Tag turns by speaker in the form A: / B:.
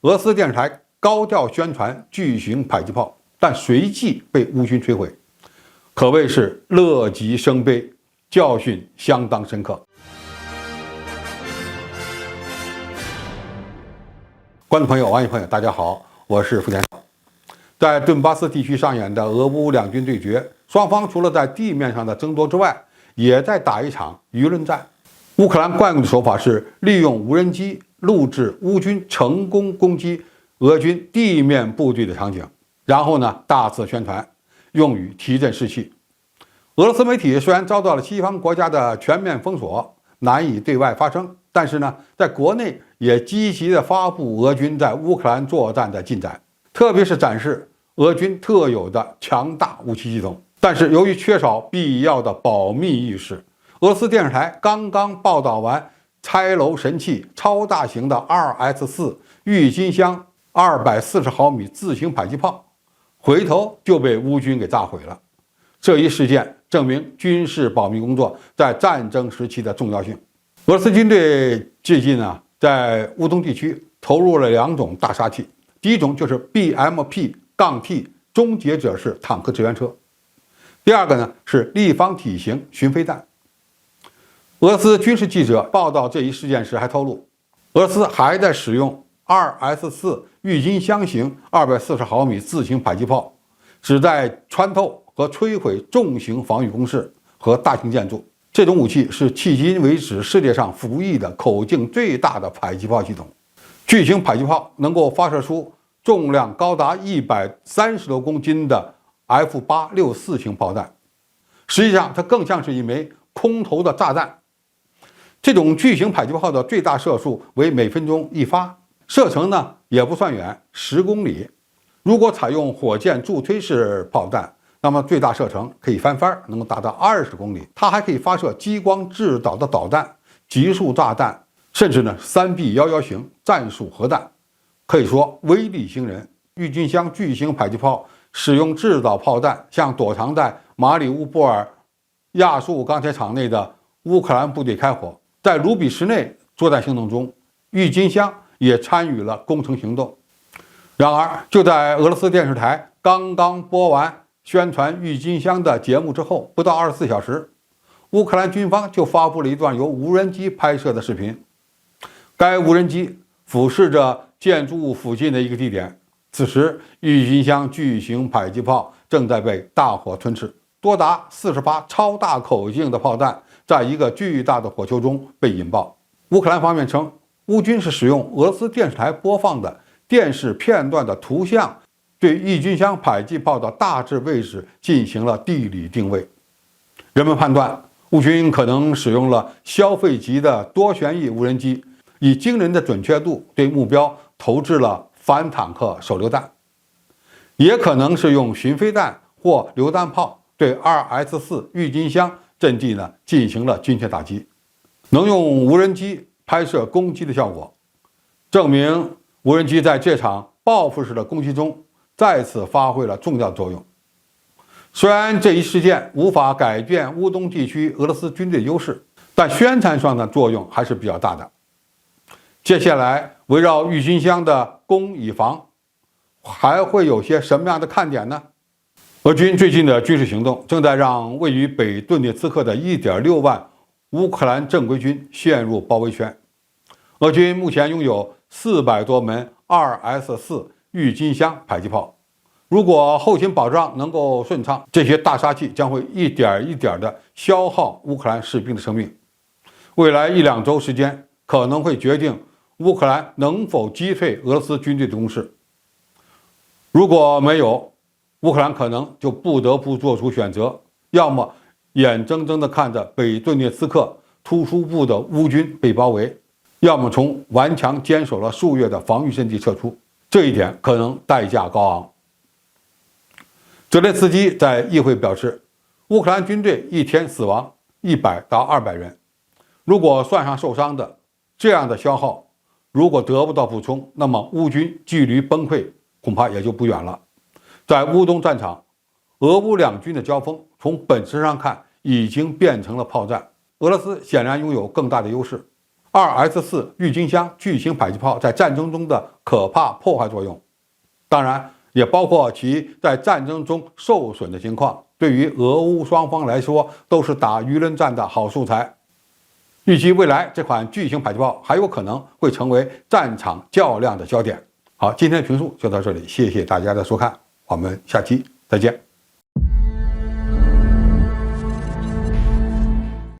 A: 俄罗斯电视台高调宣传巨型迫击炮，但随即被乌军摧毁，可谓是乐极生悲，教训相当深刻。观众朋友、网友朋友，大家好，我是付天少。在顿巴斯地区上演的俄乌两军对决，双方除了在地面上的争夺之外，也在打一场舆论战。乌克兰惯用的手法是利用无人机录制乌军成功攻击俄军地面部队的场景，然后呢大肆宣传，用于提振士气。俄罗斯媒体虽然遭到了西方国家的全面封锁，难以对外发声，但是呢，在国内也积极地发布俄军在乌克兰作战的进展，特别是展示俄军特有的强大武器系统。但是由于缺少必要的保密意识，俄罗斯电视台刚刚报道完拆楼神器超大型的 2S4 郁金香240毫米自行迫击炮，回头就被乌军给炸毁了。这一事件证明军事保密工作在战争时期的重要性。俄罗斯军队最近在乌东地区投入了2种大杀器，第一种就是 BMP-T 终结者式坦克支援车，第二个呢是立方体型巡飞弹。俄罗斯军事记者报道这一事件时还透露，俄罗斯还在使用 2S4 郁金香型240毫米自行迫击炮，旨在穿透和摧毁重型防御工事和大型建筑。这种武器是迄今为止世界上服役的口径最大的迫击炮系统。巨型迫击炮能够发射出重量高达130多公斤的 F864型炮弹，实际上它更像是一枚空投的炸弹。这种巨型迫击炮的最大射速为每分钟1发，射程呢也不算远，10公里。如果采用火箭助推式炮弹，那么最大射程可以翻番，能够达到20公里。它还可以发射激光制导的导弹、集束炸弹，甚至呢3B11型战术核弹，可以说威力惊人。郁金香巨型迫击炮使用制导炮弹向躲藏在马里乌波尔亚速钢铁厂内的乌克兰部队开火。在卢比什内作战行动中，郁金香也参与了攻城行动。然而，就在俄罗斯电视台刚刚播完宣传郁金香的节目之后，不到24小时，乌克兰军方就发布了一段由无人机拍摄的视频。该无人机俯视着建筑物附近的一个地点，此时郁金香巨型迫击炮正在被大火吞噬，多达40发超大口径的炮弹在一个巨大的火球中被引爆。乌克兰方面称，乌军是使用俄罗斯电视台播放的电视片段的图像，对郁金香迫击炮的大致位置进行了地理定位。人们判断，乌军可能使用了消费级的多旋翼无人机，以惊人的准确度对目标投掷了反坦克手榴弹，也可能是用巡飞弹或榴弹炮对 2S4 郁金香阵地进行了精确打击，能用无人机拍摄攻击的效果，证明无人机在这场报复式的攻击中再次发挥了重要作用。虽然这一事件无法改变乌东地区俄罗斯军队优势，但宣传上的作用还是比较大的。接下来围绕郁金香的攻与防还会有些什么样的看点呢？俄军最近的军事行动正在让位于北顿涅茨克的 1.6 万乌克兰正规军陷入包围圈。俄军目前拥有400多门 2S4 郁金香迫击炮，如果后勤保障能够顺畅，这些大杀器将会一点一点地消耗乌克兰士兵的生命。未来1-2周时间可能会决定乌克兰能否击退俄罗斯军队的攻势。如果没有，乌克兰可能就不得不做出选择，要么眼睁睁地看着北顿涅茨克突出部的乌军被包围，要么从顽强坚守了数月的防御阵地撤出，这一点可能代价高昂。泽连斯基在议会表示，乌克兰军队一天死亡100到200人，如果算上受伤的，这样的消耗如果得不到补充，那么乌军距离崩溃恐怕也就不远了。在乌东战场，俄乌两军的交锋从本质上看已经变成了炮战。俄罗斯显然拥有更大的优势 2S4郁金香巨型迫击炮在战争中的可怕破坏作用，当然也包括其在战争中受损的情况，对于俄乌双方来说都是打舆论战的好素材。预计未来这款巨型迫击炮还有可能会成为战场较量的焦点。好，今天的评述就到这里，谢谢大家的收看，我们下期再见。